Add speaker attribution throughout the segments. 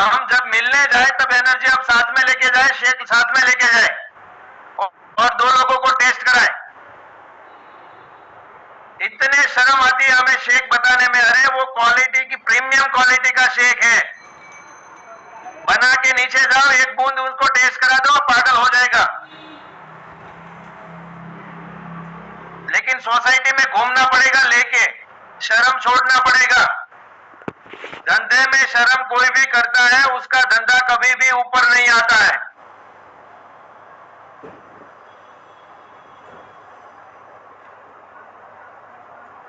Speaker 1: हम जब मिलने जाए तब एनर्जी अब साथ में लेके जाए, शेक साथ में लेके जाए और दो लोगों को टेस्ट कराए। इतने शर्म आती है हमें शेक बताने में। अरे वो क्वालिटी की, प्रीमियम क्वालिटी का शेक है, बना के नीचे जाओ, एक बूंद उसको टेस्ट करा दो, पागल हो जाएगा। लेकिन सोसाइटी में घूमना पड़ेगा लेके, शर्म छोड़ना पड़ेगा। धंधे में शर्म कोई भी करता है, उसका धंधा कभी भी ऊपर नहीं आता है।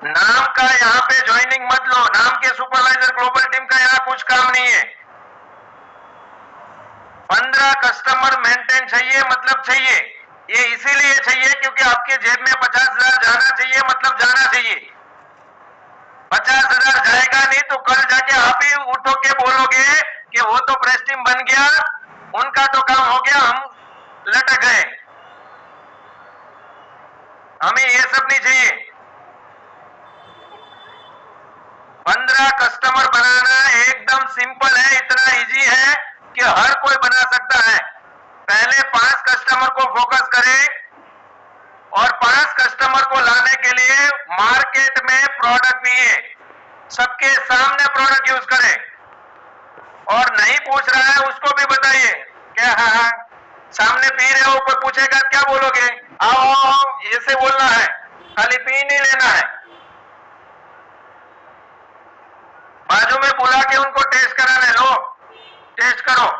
Speaker 1: नाम का यहाँ पे ज्वाइनिंग मत लो, नाम के सुपरवाइजर ग्लोबल टीम का यहाँ कुछ काम नहीं है। 15 कस्टमर मेंटेन चाहिए, मतलब चाहिए। ये इसीलिए चाहिए क्योंकि आपके जेब में 50,000 जाना चाहिए, मतलब जाना चाहिए। 50,000 जाएगा नहीं तो कल जाके आप ही उठो के बोलोगे कि वो तो प्रेस टीम बन गया, उनका तो काम हो गया, हम लटक गए। हमें ये सब नहीं चाहिए। 15 कस्टमर बनाना एकदम सिंपल है, इतना इजी है कि हर कोई बना सकता है। पहले 5 कस्टमर को फोकस करें और 5 कस्टमर को लाने के लिए मार्केट में प्रोडक्ट पिए, सबके सामने प्रोडक्ट यूज करें। और नहीं पूछ रहा है उसको भी बताइए क्या, हाँ सामने पी रहे हो, कोई पूछेगा क्या बोलोगे, आओ ऐसे बोलना है, खाली पी नहीं लेना है। बाजू में बुला के उनको टेस्ट कराने, लो टेस्ट करो।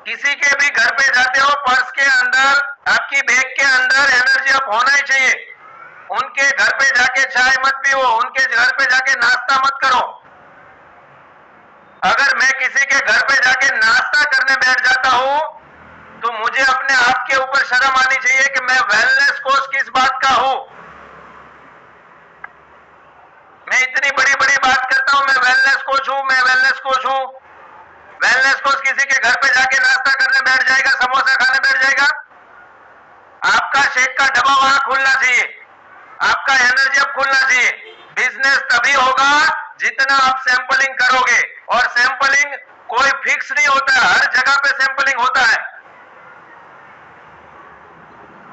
Speaker 1: किसी के भी घर पे जाते हो, पर्स के अंदर, आपकी बैग के अंदर एनर्जी अप होना ही चाहिए। उनके घर पे जाके चाय मत पियो, उनके घर पे जाके नाश्ता मत करो। अगर मैं किसी के घर पे जाके नाश्ता करने बैठ जाता हूं तो मुझे अपने आप के ऊपर शर्म आनी चाहिए कि मैं वेलनेस कोच किस बात का हूं। मैं इतनी बड़ी बड़ी बात करता हूं, मैं वेलनेस कोच हूं, मैं वेलनेस कोच हूं। वेलनेस कोच किसी के घर पे जाके नाश्ता करने बैठ जाएगा, समोसा खाने बैठ जाएगा। आपका शेक का डब्बा वहां खुलना चाहिए, आपका एनर्जी अब खुलना चाहिए। बिजनेस तभी होगा जितना आप सैंपलिंग करोगे, और सैंपलिंग कोई फिक्स नहीं होता है, हर जगह पे सैंपलिंग होता है।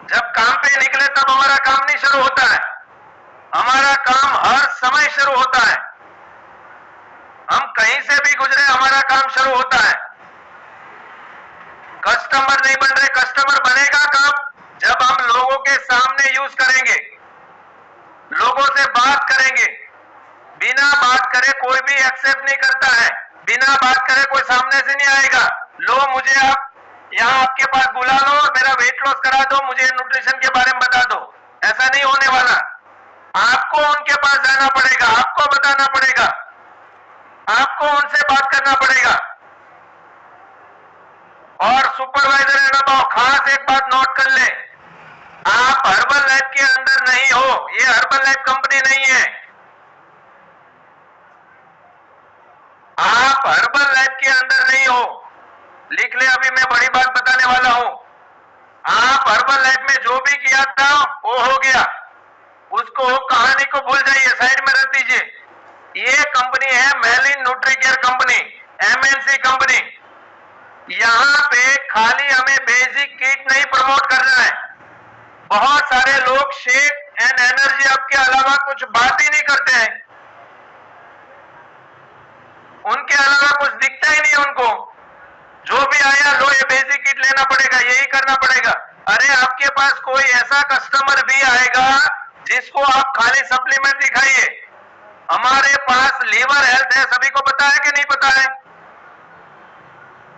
Speaker 1: जब काम पे निकले तब हमारा काम नहीं शुरू होता है, हमारा काम हर समय शुरू होता है। हम कहीं से भी गुजरे, हमारा काम शुरू होता है। कस्टमर नहीं बन रहे, कस्टमर बनेगा कब? जब हम लोगों के सामने यूज करेंगे, लोगों से बात करेंगे। बिना बात करे कोई भी एक्सेप्ट नहीं करता है, बिना बात करे कोई सामने से नहीं आएगा। लो मुझे आप यहाँ आपके पास बुला लो, मेरा वेट लॉस करा दो, मुझे न्यूट्रिशन के बारे में बता दो, ऐसा नहीं होने वाला। आपको उनके पास जाना पड़ेगा, आपको बताना पड़ेगा, आपको उनसे बात करना पड़ेगा। और सुपरवाइजर है ना भाव, खास एक बात नोट कर ले, आप हर्बल लाइफ के अंदर नहीं हो, ये हर्बल लाइफ कंपनी नहीं है। आप हर्बल लाइफ के अंदर नहीं हो, लिख ले, अभी मैं बड़ी बात बताने वाला हूं। आप हर्बल लाइफ में जो भी किया था वो हो गया, उसको कहानी को भूल जाइए, साइड में रख दीजिए। ये कंपनी है Melin nutri care company, MNC company. यहां पे खाली हमें बेसिक किट नहीं प्रमोट करना है। बहुत सारे लोग शेक एंड एनर्जी अप के अलावा कुछ बात ही नहीं करते हैं, उनके अलावा कुछ दिखता ही नहीं उनको। जो भी आया, लो ये बेसिक किट लेना पड़ेगा, यही करना पड़ेगा। अरे आपके पास कोई ऐसा कस्टमर भी आएगा जिसको आप खाली सप्लीमेंट दिखाइए। हमारे पास लीवर हेल्थ है, सभी को पता है कि नहीं पता है?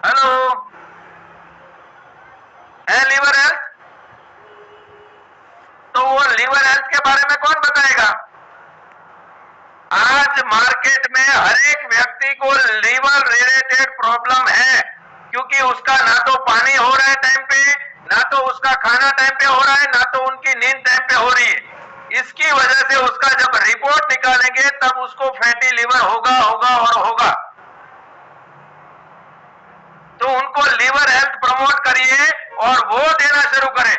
Speaker 1: हेलो, है लीवर हेल्थ? तो वो लीवर हेल्थ के बारे में कौन बताएगा? आज मार्केट में हर एक व्यक्ति को लीवर रिलेटेड प्रॉब्लम है, क्योंकि उसका ना तो पानी हो रहा है टाइम पे, ना तो उसका खाना टाइम पे हो रहा है, ना तो उनकी नींद टाइम पे हो रही है। इसकी वजह से उसका जब रिपोर्ट निकालेंगे तब उसको फैटी लीवर होगा होगा और होगा। तो उनको लीवर हेल्थ प्रमोट करिए और वो देना शुरू करें।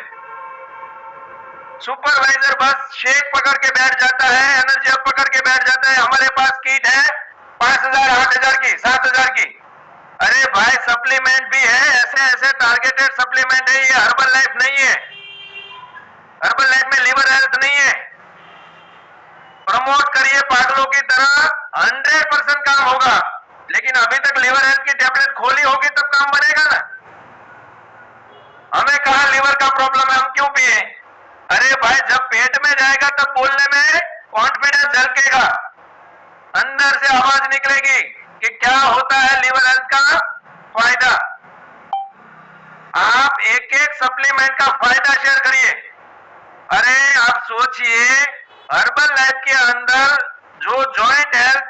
Speaker 1: सुपरवाइजर बस शेक पकड़ के बैठ जाता है, एनर्जी अप पकड़ के बैठ जाता है, हमारे पास किट है, 5,000, 8,000 की, 7,000 की। अरे भाई सप्लीमेंट भी है, ऐसे ऐसे टारगेटेड सप्लीमेंट है, ये हर्बल लाइफ नहीं है। हर्बल लाइफ में लिवर हेल्थ नहीं है। प्रमोट करिए पागलों की तरह, 100% काम होगा। लेकिन अभी तक लिवर हेल्थ की टेबलेट खोली होगी तब काम बनेगा ना। हमें कहा लिवर का प्रॉब्लम है, हम क्यों पिए? अरे भाई जब पेट में जाएगा तब बोलने में कॉन्फिडेंस झलकेगा, अंदर से आवाज निकलेगी कि क्या होता है लिवर हेल्थ का फायदा। आप एक एक सप्लीमेंट का फायदा शेयर करिए। अरे आप सोचिए, हर्बल लाइफ के अंदर जो जॉइंट हेल्थ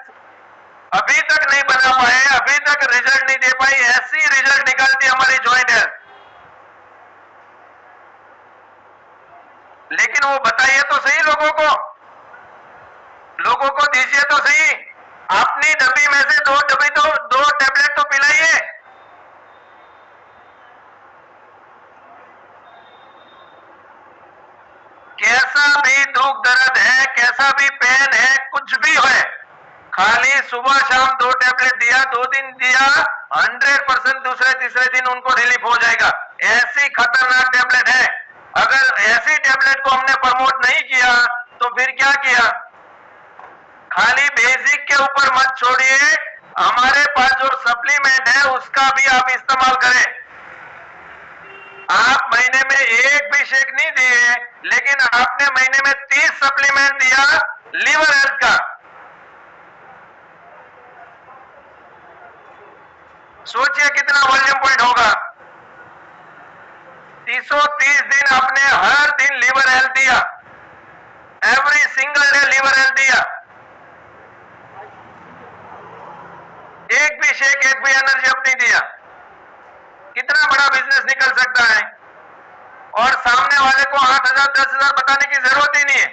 Speaker 1: अभी तक नहीं बना पाए, अभी तक रिजल्ट नहीं दे पाई, ऐसी रिजल्ट निकालती हमारी जॉइंट हेल्थ। लेकिन वो बताइए तो सही लोगों को दीजिए तो सही। अपनी डब्बी में से दो टेबलेट तो पिलाइए। कैसा भी दुख दर्द है, कैसा भी पेन है, कुछ भी हो, खाली सुबह शाम 2 टेबलेट दिया, 2 दिन दिया, 100% दूसरे तीसरे दिन उनको रिलीफ हो जाएगा। ऐसी खतरनाक टेबलेट है। अगर ऐसी टेबलेट को हमने प्रमोट नहीं किया तो फिर क्या किया? खाली बेसिक के ऊपर मत छोड़िए, हमारे पास जो सप्लीमेंट है उसका भी आप इस्तेमाल करें। आप महीने में एक भी शेक नहीं दिए, लेकिन आपने महीने में 30 सप्लीमेंट दिया लिवर हेल्थ का। सोचिए कितना वॉल्यूम पॉइंट होगा। 330 दिन आपने हर दिन लिवर हेल्थ दिया, every single day liver health दिया। एक भी शेक, एक भी एनर्जी अप नहीं दिया। कितना बड़ा बिजनेस निकल सकता है। और सामने वाले को 8,000, 10,000 बताने की जरूरत ही नहीं है।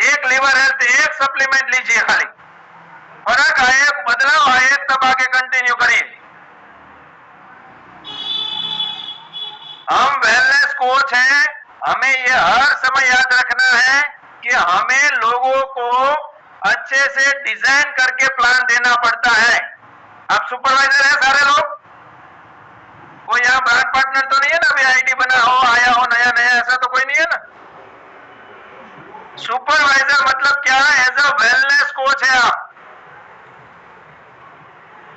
Speaker 1: एक लिवर हेल्थ, एक सप्लीमेंट लीजिए, खाली फर्क आए, बदलाव आए, तब आगे कंटिन्यू करिए। हम वेलनेस कोच हैं, हमें ये हर समय याद रखना है कि हमें लोगों को अच्छे से डिजाइन करके प्लान देना पड़ता है। आप सुपरवाइजर हैं सारे लोग, कोई यहाँ ब्रांड पार्टनर तो नहीं है ना, अभी आईडी बना हो, आया हो नया नया, ऐसा तो कोई नहीं है ना। सुपरवाइजर मतलब क्या है? एज अ वेलनेस कोच है आप।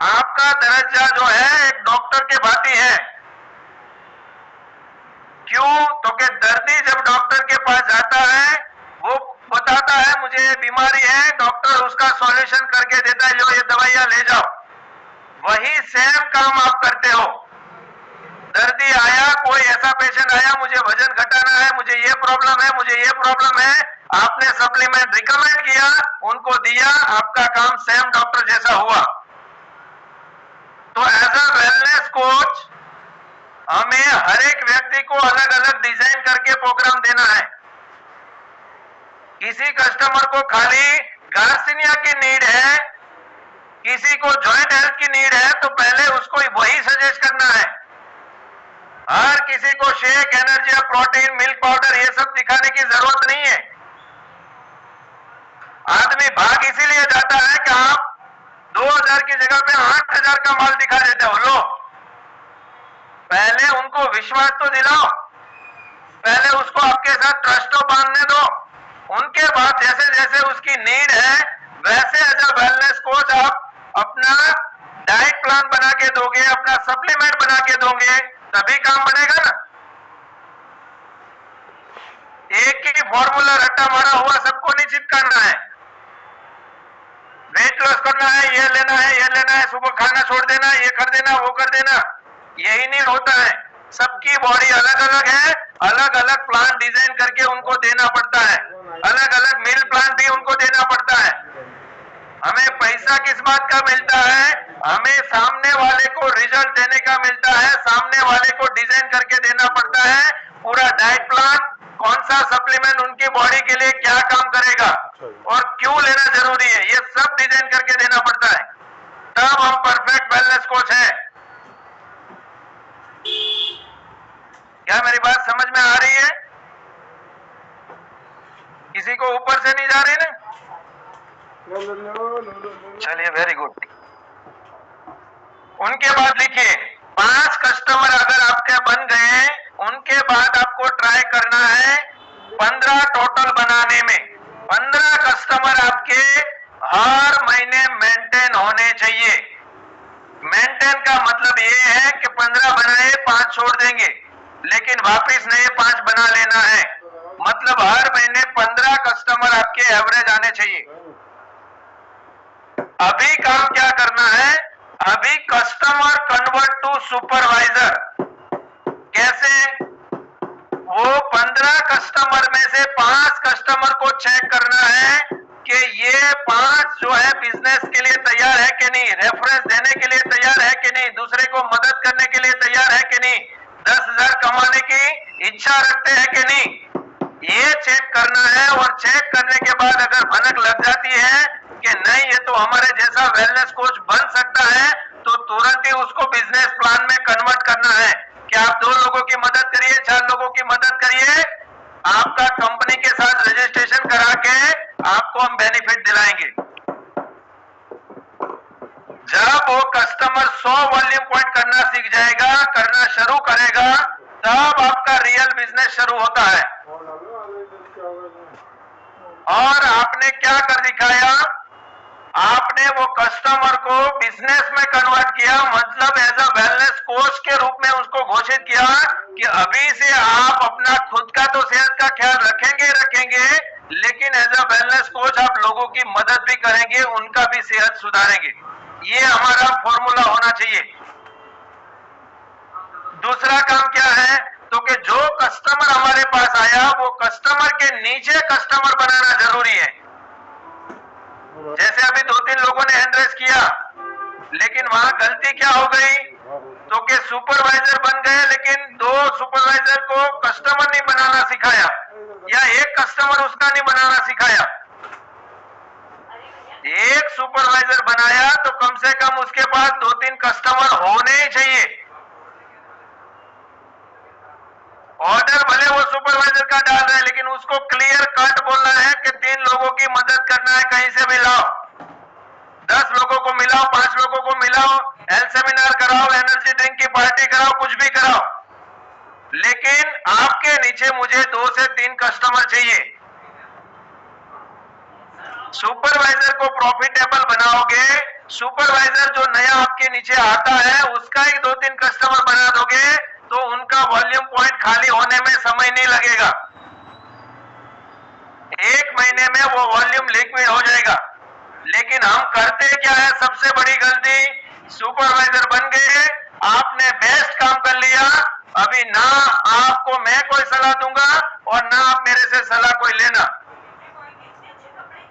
Speaker 1: आपका दर्जा जो है एक डॉक्टर के भांति है। क्यों? तो कि दर्दी जब डॉक्टर के पास जाता है, वो बताता है मुझे ये बीमारी है, डॉक्टर उसका सॉल्यूशन करके देता है, लो ये दवाइयां ले जाओ। वही सेम काम आप करते हो। दर्दी आया, कोई ऐसा पेशेंट आया, मुझे वजन घटाना है, मुझे ये प्रॉब्लम है, मुझे ये प्रॉब्लम है, आपने सप्लीमेंट रिकमेंड किया, उनको दिया, आपका काम सेम डॉक्टर जैसा हुआ। तो एज अ वेलनेस कोच हमें हर एक व्यक्ति को अलग अलग डिजाइन करके प्रोग्राम देना है। किसी कस्टमर को खाली गार्सिनिया की नीड है, किसी को जॉइंट हेल्थ की नीड है, तो पहले उसको वही सजेस्ट करना है। हर किसी को shake, energy, protein, milk powder ये सब दिखाने की जरूरत नहीं है। आदमी भाग इसीलिए जाता है कि आप 2,000 की जगह पे 8,000 का माल दिखा देते हो। लो, पहले उनको विश्वास तो दिलाओ, पहले उसको आपके साथ ट्रस्ट तो बांधने दो। उनके बाद जैसे जैसे उसकी नीड है वैसे एज अ वेलनेस कोच आप अपना डाइट प्लान बना के दोगे, अपना सप्लीमेंट बना के दोगे, तभी काम बनेगा ना। एक ही फॉर्मूला रट्टा मारा हुआ सबको नहीं चिपकाना है। वेट लॉस करना है, ये लेना है, ये लेना है, सुबह खाना छोड़ देना, ये कर देना, वो कर देना, यही नहीं होता है। सबकी बॉडी अलग अलग है, अलग अलग प्लान डिजाइन करके उनको देना पड़ता है, अलग अलग मील प्लान भी उनको देना पड़ता है। हमें पैसा किस बात का मिलता है? हमें सामने वाले को रिजल्ट देने का मिलता है, सामने वाले को डिजाइन करके देना पड़ता है पूरा डाइट प्लान, कौन सा सप्लीमेंट उनकी बॉडी के लिए क्या काम करेगा और क्यों लेना जरूरी है, ये सब डिजाइन करके देना पड़ता है। तब हम परफेक्ट वेलनेस कोच हैं। क्या मेरी बात समझ में आ रही है? किसी को ऊपर से नहीं जा रही ना? चलिए, वेरी गुड। उनके बाद लिखिए 5 कस्टमर अगर आपके बन गए, उनके बाद आपको ट्राई करना है 15 टोटल बनाने में। 15 कस्टमर आपके हर महीने मेंटेन होने चाहिए। मेंटेन का मतलब ये है कि 15 बनाए 5 छोड़ देंगे, लेकिन वापस नए 5 बना लेना है। मतलब हर महीने 15 कस्टमर आपके एवरेज आने चाहिए। अभी काम क्या करना है? अभी कस्टमर कन्वर्ट टू सुपरवाइजर। कैसे? वो 15 कस्टमर में से 5 कस्टमर को चेक करना है कि ये 5 जो है बिजनेस के लिए तैयार है कि नहीं, रेफरेंस देने के लिए तैयार है कि नहीं, दूसरे को मदद करने के लिए तैयार है कि नहीं, 10,000 कमाने की इच्छा रखते हैं कि नहीं, ये चेक करना है। और चेक करने के बाद अगर भनक लग जाती है कि नहीं ये तो हमारे जैसा वेलनेस कोच बन सकता है, तो तुरंत ही उसको बिजनेस प्लान में कन्वर्ट करना है कि आप 2 लोगों की मदद करिए, 4 लोगों की मदद करिए, आपका कंपनी के साथ रजिस्ट्रेशन करा के आपको हम बेनिफिट दिलाएंगे। जब वो कस्टमर 100 वॉल्यूम पॉइंट करना सीख जाएगा, करना शुरू करेगा, तब आपका रियल बिजनेस शुरू होता है। और आपने क्या कर दिखाया? आपने वो कस्टमर को बिजनेस में कन्वर्ट किया। मतलब एज अ वेलनेस कोच के रूप में उसको घोषित किया कि अभी से आप अपना खुद का तो सेहत का ख्याल रखेंगे, लेकिन एज अ वेलनेस कोच आप लोगों की मदद भी करेंगे, उनका भी सेहत सुधारेंगे। ये हमारा फॉर्मूला होना चाहिए। दूसरा काम क्या है? तो कि जो कस्टमर हमारे पास आया, वो कस्टमर के नीचे कस्टमर बनाना जरूरी है। जैसे अभी 2-3 लोगों ने हैंड रेस किया, लेकिन वहां गलती क्या हो गई? तो कि सुपरवाइजर बन गए, लेकिन 2 सुपरवाइजर को कस्टमर नहीं बनाना सिखाया, या एक कस्टमर उसका नहीं बनाना सिखाया। एक सुपरवाइजर बनाया तो कम से कम उसके पास 2-3 कस्टमर होने ही चाहिए। ऑर्डर भले वो सुपरवाइजर का डाल रहे हैं, लेकिन उसको क्लियर कट बोलना है कि 3 लोगों की मदद करना है, कहीं से भी लाओ, 10 लोगों को मिलाओ, 5 लोगों को मिलाओ, हेल्थ सेमिनार कराओ, एनर्जी ड्रिंक की पार्टी कराओ, कुछ भी कराओ, लेकिन आपके नीचे मुझे 2 से 3 कस्टमर चाहिए। सुपरवाइजर को प्रॉफिटेबल बनाओगे, सुपरवाइजर जो नया आपके नीचे आता है उसका ही 2-3 कस्टमर बना दोगे, तो उनका वॉल्यूम पॉइंट खाली होने में समय नहीं लगेगा। 1 महीने में वो वॉल्यूम लिक्विड हो जाएगा। लेकिन हम करते क्या है? सबसे बड़ी गलती, सुपरवाइजर बन गए, आपने बेस्ट काम कर लिया, अभी ना आपको मैं कोई सलाह दूंगा और ना आप मेरे से सलाह कोई लेना।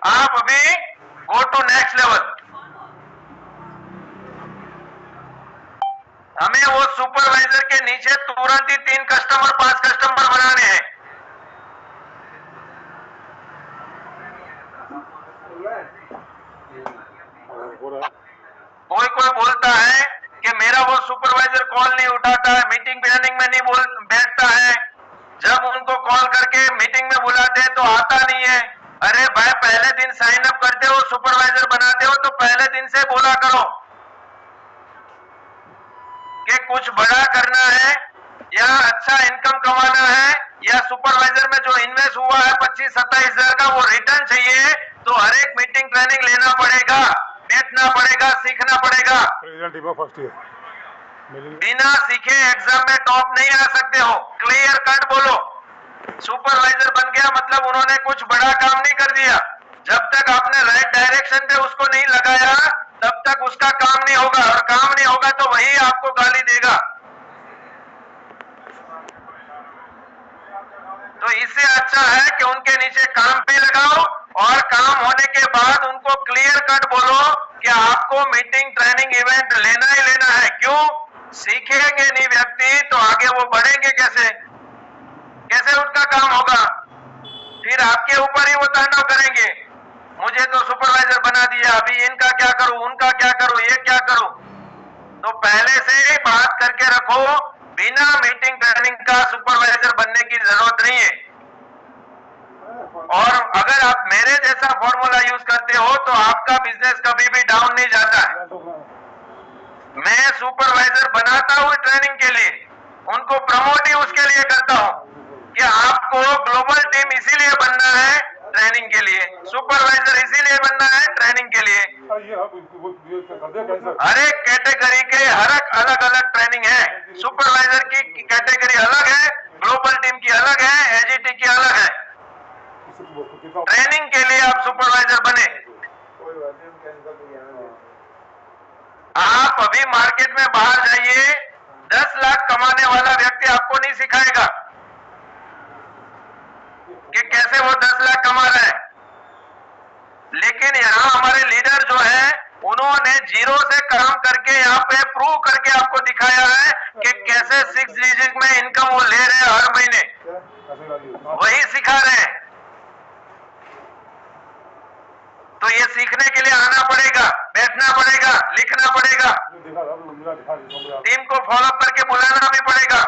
Speaker 1: आप अभी गो टू नेक्स्ट लेवल। हमें वो सुपरवाइजर के नीचे तुरंत ही 3 कस्टमर 5 कस्टमर बनाने हैं। कोई बोलता है कि मेरा वो सुपरवाइजर कॉल नहीं उठाता है, मीटिंग प्लानिंग में नहीं बैठता है, जब उनको कॉल करके मीटिंग में बुलाते हैं तो आता नहीं है। अरे भाई, पहले दिन साइन अप करते हो, सुपरवाइजर बनाते हो, तो पहले दिन से बोला करो कि कुछ बड़ा करना है या अच्छा इनकम कमाना है, या सुपरवाइजर में जो इन्वेस्ट हुआ है 25-27 हजार का, वो रिटर्न चाहिए, तो हर एक मीटिंग ट्रेनिंग लेना पड़ेगा, बैठना पड़ेगा, सीखना पड़ेगा। बिना सीखे एग्जाम में टॉप नहीं आ सकते हो। क्लियर कट बोलो। सुपरवाइजर बन गया मतलब उन्होंने कुछ बड़ा काम नहीं कर दिया। जब तक आपने राइट डायरेक्शन पे उसको नहीं लगाया, तब तक उसका काम नहीं होगा, और काम नहीं होगा तो वही आपको गाली देगा। तो इससे अच्छा है कि उनके नीचे काम पे लगाओ, और काम होने के बाद उनको क्लियर कट बोलो कि आपको मीटिंग ट्रेनिंग इवेंट लेना ही लेना है। क्यों? सीखेंगे नहीं व्यक्ति तो आगे वो बढ़ेंगे कैसे? कैसे उनका काम होगा? फिर आपके ऊपर ही वो तांडव करेंगे, मुझे तो सुपरवाइजर बना दिया, अभी इनका क्या करूं, उनका क्या करूं, ये क्या करूं। तो पहले से बात करके रखो, बिना मीटिंग ट्रेनिंग का सुपरवाइजर बनने की जरूरत नहीं है। और अगर आप मेरे जैसा फॉर्मूला यूज करते हो तो आपका बिजनेस कभी भी डाउन नहीं जाता है। मैं सुपरवाइजर बनाता हूँ ट्रेनिंग के लिए, उनको प्रमोट ही उसके लिए करता हूँ कि आपको ग्लोबल टीम इसीलिए बनना है ट्रेनिंग के लिए, सुपरवाइजर इसीलिए बनना है ट्रेनिंग के लिए। हर एक कैटेगरी के हर एक अलग अलग ट्रेनिंग है। सुपरवाइजर की कैटेगरी अलग है, ग्लोबल टीम की अलग है, एजीटी की अलग है। ट्रेनिंग के लिए आप सुपरवाइजर बने। आप अभी मार्केट में बाहर जाइए, 10 लाख कमाने वाला व्यक्ति आपको नहीं सिखाएगा कि कैसे वो 10 लाख कमा रहा है, लेकिन यहाँ हमारे लीडर जो है उन्होंने जीरो से काम करके यहाँ पे प्रूव करके आपको दिखाया है कि कैसे 6 डिजिट में इनकम वो ले रहे हैं हर महीने, वही सिखा रहे हैं। तो ये सीखने के लिए आना पड़ेगा, बैठना पड़ेगा, लिखना पड़ेगा, टीम को फॉलो करके बुलाना भी पड़ेगा,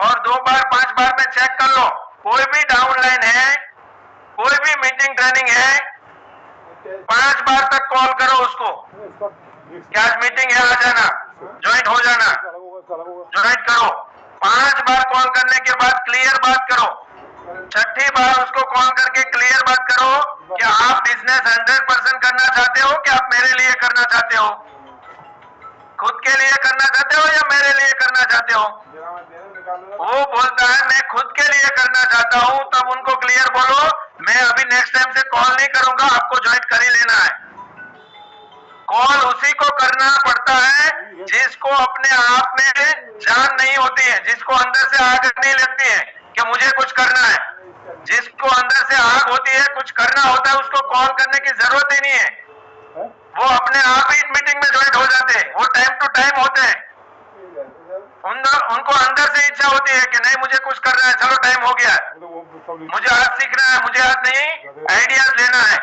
Speaker 1: और 2 बार 5 बार में चेक कर लो। कोई भी डाउनलाइन है, कोई भी मीटिंग ट्रेनिंग है, 5 बार तक कॉल करो उसको, क्या आज मीटिंग है, आ जाना, ज्वाइन हो जाना, ज्वाइन करो। 5 बार कॉल करने के बाद क्लियर बात करो, 6ठी बार उसको कॉल करके क्लियर बात करो कि आप बिजनेस 100% करना चाहते हो कि आप मेरे लिए करना चाहते हो, खुद के लिए करना चाहते हो या मेरे लिए करना चाहते हो। वो बोलता है मैं खुद के लिए करना चाहता हूं, तब उनको क्लियर बोलो मैं अभी नेक्स्ट टाइम से कॉल नहीं करूंगा, आपको ज्वाइन कर ही लेना है। कॉल उसी को करना पड़ता है जिसको अपने आप में जान नहीं होती है, जिसको अंदर से आग नहीं लगती है कि मुझे कुछ करना है। जिसको अंदर से आग होती है, कुछ करना होता है, उसको कॉल करने की जरूरत ही नहीं है, वो अपने आप ही मीटिंग में ज्वाइन हो जाते हैं, वो टाइम टू टाइम होते हैं। उनको अंदर से इच्छा होती है कि नहीं मुझे कुछ करना है, चलो टाइम हो गया, मुझे आज सीखना है, मुझे आज नहीं आइडियाज लेना है।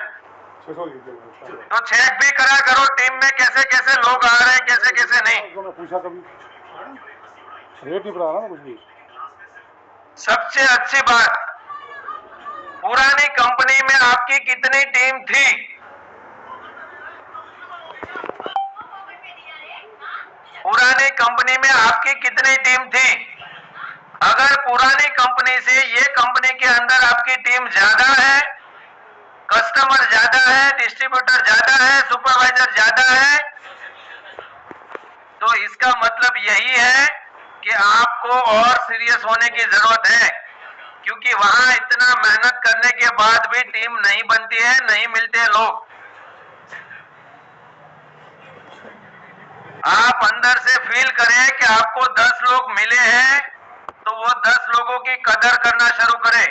Speaker 1: तो चेक भी करा करो टीम में कैसे कैसे लोग आ रहे हैं, कैसे कैसे नहीं। सबसे अच्छी बात, पुरानी कंपनी में आपकी कितनी टीम थी? पुरानी कंपनी में आपकी कितनी टीम थी? अगर पुरानी कंपनी से ये कंपनी के अंदर आपकी टीम ज्यादा है, कस्टमर ज्यादा है, डिस्ट्रीब्यूटर ज्यादा है, सुपरवाइजर ज्यादा है, तो इसका मतलब यही है कि आपको और सीरियस होने की जरूरत है, क्योंकि वहां इतना मेहनत करने के बाद भी टीम नहीं बनती है, नहीं मिलते लोग। आप अंदर से फील करें कि आपको 10 लोग मिले हैं, तो वो 10 लोगों की कदर करना शुरू करें।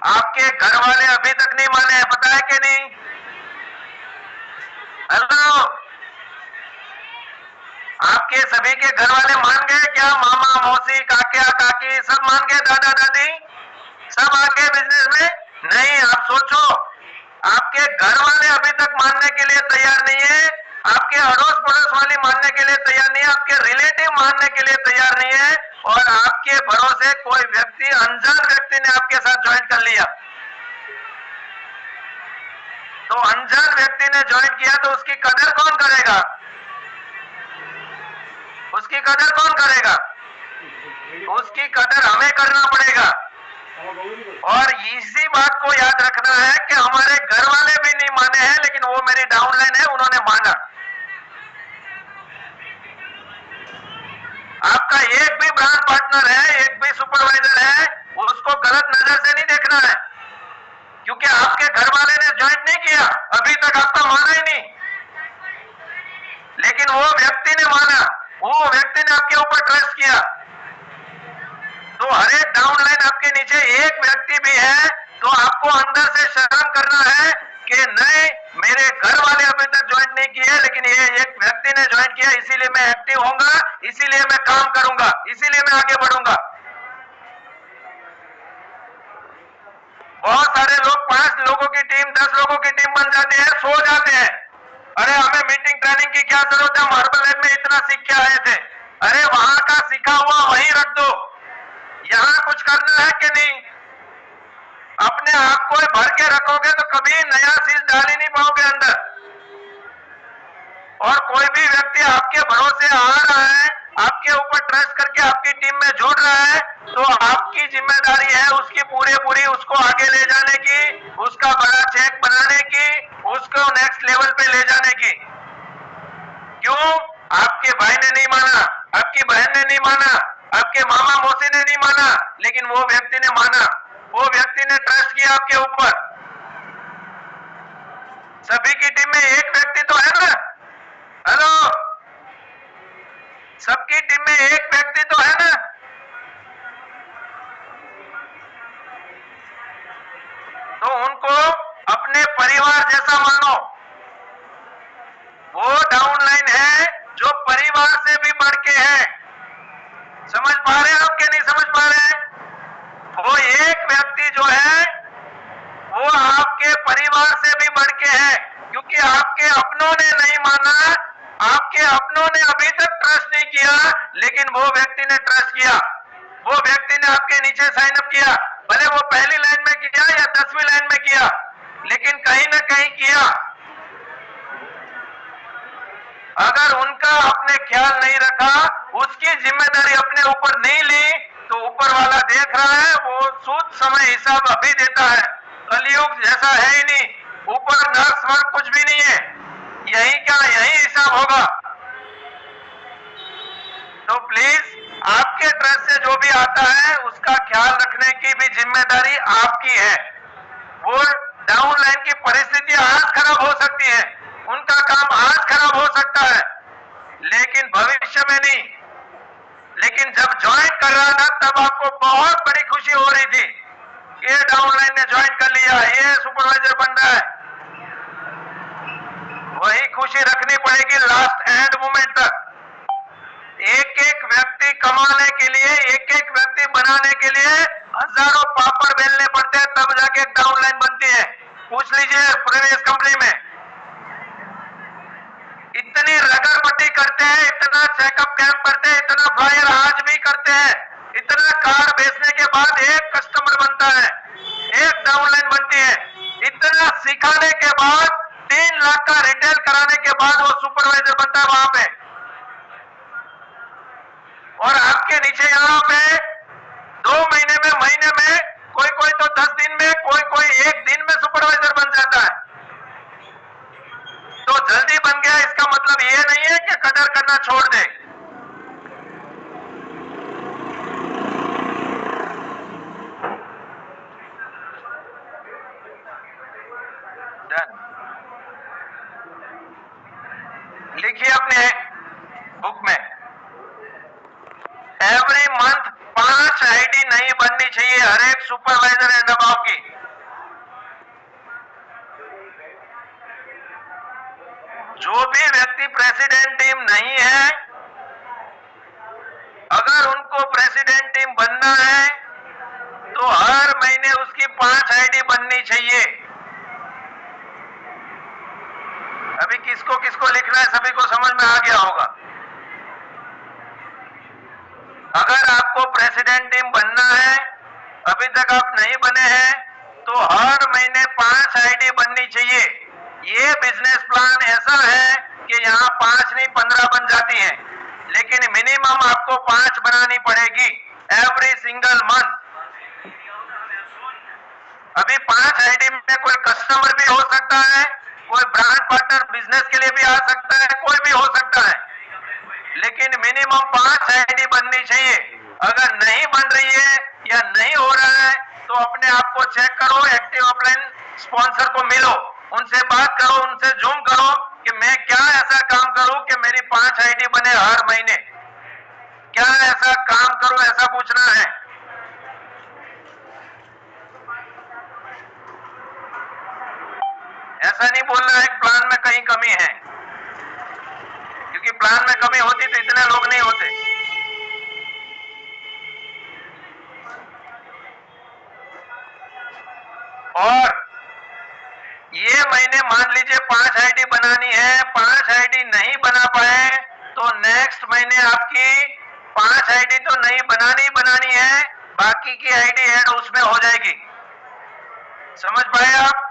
Speaker 1: आपके घर वाले अभी तक नहीं माने हैं, पता है कि नहीं? हेलो, आपके सभी के घर वाले मान गए क्या? मामा मौसी काका काकी सब मान गए, दादा दादी सब आ गए बिजनेस में? नहीं, आप सोचो, आपके घर वाले अभी तक मानने के लिए तैयार नहीं है, आपके अड़ोस पड़ोस वाले मानने के लिए तैयार नहीं है, आपके रिलेटिव मानने के लिए तैयार नहीं है, और आपके भरोसे कोई व्यक्ति, अनजान व्यक्ति ने आपके साथ ज्वाइन कर लिया। तो अनजान व्यक्ति ने ज्वाइन किया तो उसकी कदर कौन करेगा? उसकी कदर कौन करेगा? उसकी कदर हमें करना पड़ेगा। और इसी बात को याद रखना है कि हमारे घर वाले भी नहीं माने हैं, लेकिन वो मेरी डाउनलाइन है, उन्होंने माना। आपका एक भी ब्रांड पार्टनर है, एक भी सुपरवाइजर है, उसको गलत नजर से नहीं देखना है, क्योंकि आपके घर वाले ने ज्वाइन नहीं किया, अभी तक आपका माना ही नहीं, लेकिन वो व्यक्ति ने माना, वो व्यक्ति ने आपके ऊपर ट्रस्ट किया। तो हर एक डाउनलाइन आपके नीचे एक व्यक्ति भी है, तो आपको अंदर से शर्म करना है कि नहीं, मेरे घर वाले अभी तक ज्वाइन नहीं किए, लेकिन ये एक व्यक्ति ने ज्वाइन किया, इसीलिए मैं एक्टिव होऊंगा, इसीलिए मैं काम करूंगा, इसीलिए मैं आगे बढ़ूंगा। बहुत सारे लोग 5 लोगों की टीम, 10 लोगों की टीम बन जाते हैं, सो जाते हैं, अरे हमें मीटिंग ट्रेनिंग की क्या जरूरत है, हम हर्बल लाइफ में इतना सीख के आए थे। अरे वहां का सीखा हुआ वहीं रख दो, यहां कुछ करना है कि नहीं? अपने आप को भर के रखोगे तो कभी नया चीज डाल ही नहीं पाओगे अंदर। और कोई भी व्यक्ति आपके भरोसे आ रहा है, आपके ऊपर ट्रस्ट करके आपकी टीम में जुड़ रहा है, तो आपकी जिम्मेदारी है उसकी पूरी उसको आगे ले जाने की, उसका बड़ा चेक बनाने की, उसको नेक्स्ट लेवल पे ले जाने की। क्यों? आपके भाई ने नहीं माना, आपकी बहन ने नहीं माना, आपके मामा मौसी ने नहीं माना, लेकिन वो व्यक्ति ने माना, वो व्यक्ति ने ट्रस्ट किया आपके ऊपर। सभी की टीम में एक व्यक्ति तो है ना? हेलो, सबकी टीम में एक व्यक्ति तो है ना? तो उनको अपने परिवार जैसा मानो। वो डाउनलाइन है जो परिवार से भी बढ़ के है। समझ पा रहे हैं आप कि नहीं समझ पा रहे हैं? वो एक व्यक्ति जो है वो आपके परिवार से भी बढ़ के है, क्योंकि आपके अपनों ने नहीं माना, आपके अपनों ने अभी तक ट्रस्ट नहीं किया, लेकिन वो व्यक्ति ने ट्रस्ट किया। वो व्यक्ति ने आपके नीचे साइन अप किया, भले वो पहली लाइन में किया या 10वीं लाइन में किया, लेकिन कहीं ना कहीं किया। अगर उनका आपने ख्याल नहीं रखा, उसकी जिम्मेदारी अपने ऊपर नहीं ली, तो ऊपर वाला देख रहा है, वो सूद समय हिसाब अभी देता है। कलयुग जैसा है ही नहीं, ऊपर नर्क स्वर्ग कुछ भी नहीं है, यही क्या यही हिसाब होगा। तो प्लीज आपके ट्रस्ट से जो भी आता है उसका ख्याल रखने की भी जिम्मेदारी आपकी है। वो डाउनलाइन की परिस्थिति आज खराब हो सकती है, उनका काम आज खराब हो सकता है, लेकिन भविष्य में नहीं। लेकिन जब ज्वाइन कर रहा था तब आपको बहुत बड़ी खुशी हो रही थी, ये डाउनलाइन ने ज्वाइन कर लिया, ये सुपरवाइजर बन रहा है। वही खुशी रखनी पड़ेगी लास्ट एंड मोमेंट तक। एक एक व्यक्ति कमाने के लिए, एक एक व्यक्ति बनाने के लिए हजारों पापड़ बेलने पड़ते हैं, तब जाके एक डाउनलाइन बनती है। पूछ लीजिए प्रीवियस कंपनी में इतनी रगड़पट्टी करते हैं, इतना चेकअप कैंप करते हैं, इतना फ्लायर आज भी करते हैं, इतना कार बेचने के बाद एक कस्टमर बनता है, एक डाउनलाइन बनती है। इतना सिखाने के बाद 3 लाख का रिटेल कराने के बाद वो सुपरवाइजर बनता है वहां पे। और आपके नीचे यहाँ पे 2 महीने में, महीने में, कोई तो 10 दिन में, कोई 1 दिन में सुपरवाइजर बन जाता है। तो जल्दी बन गया इसका मतलब ये नहीं है कि कदर करना छोड़ दे। लिखिए अपने बुक में, एवरी मंथ 5 आईडी नहीं बननी चाहिए हर एक सुपरवाइजर एंड अबव की। जो भी व्यक्ति प्रेसिडेंट टीम नहीं है, अगर उनको प्रेसिडेंट टीम बनना है तो हर महीने उसकी 5 आईडी बननी चाहिए। अभी किसको किसको लिखना है सभी को समझ में आ गया होगा। अगर आपको प्रेसिडेंट टीम बनना है, अभी तक आप नहीं बने हैं, तो हर महीने 5 आईडी बननी चाहिए। ये बिजनेस प्लान ऐसा है कि यहाँ 5 नहीं 15 बन जाती है, लेकिन मिनिमम आपको 5 बनानी पड़ेगी एवरी सिंगल मंथ। अभी 5 आईडी में कोई कस्टमर भी हो सकता है, कोई ब्रांड पार्टनर बिजनेस के लिए भी आ सकता है, कोई भी हो सकता है, लेकिन मिनिमम 5 आईडी बननी चाहिए। अगर नहीं बन रही है या नहीं हो रहा है तो अपने आप को चेक करो, एक्टिव ऑफलाइन स्पॉन्सर को मिलो, उनसे बात करो, उनसे जूम करो कि मैं क्या ऐसा काम करूं कि मेरी 5 आईडी बने हर महीने, क्या ऐसा काम करूं, ऐसा पूछना है। ऐसा नहीं बोलना है प्लान में कहीं कमी है, क्योंकि प्लान में कमी होती तो इतने लोग नहीं होते। और ये महीने मान लीजिए 5 आईडी बनानी है, 5 आईडी नहीं बना पाए तो नेक्स्ट महीने आपकी 5 आईडी तो नहीं बनानी है, बाकी की आईडी ऐड उसमें हो जाएगी। समझ पाए आप?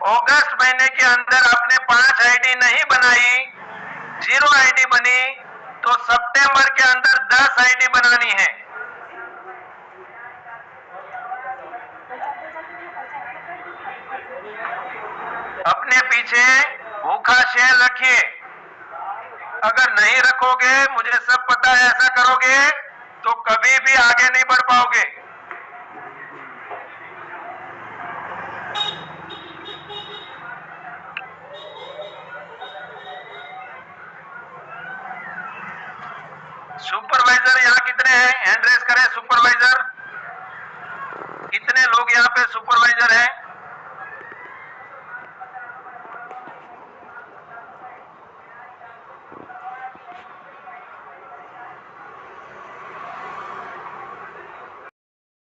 Speaker 1: अगस्त महीने के अंदर आपने 5 आईडी नहीं बनाई, 0 आईडी बनी, तो सितंबर के अंदर 10 आईडी बनानी है। अपने पीछे भूखा शेर रखिए। अगर नहीं रखोगे, मुझे सब पता है, ऐसा करोगे तो कभी भी आगे नहीं बढ़ पाओगे। सुपरवाइजर यहाँ कितने हैं? हैंड रेस करें। सुपरवाइजर कितने लोग यहाँ पे सुपरवाइजर हैं?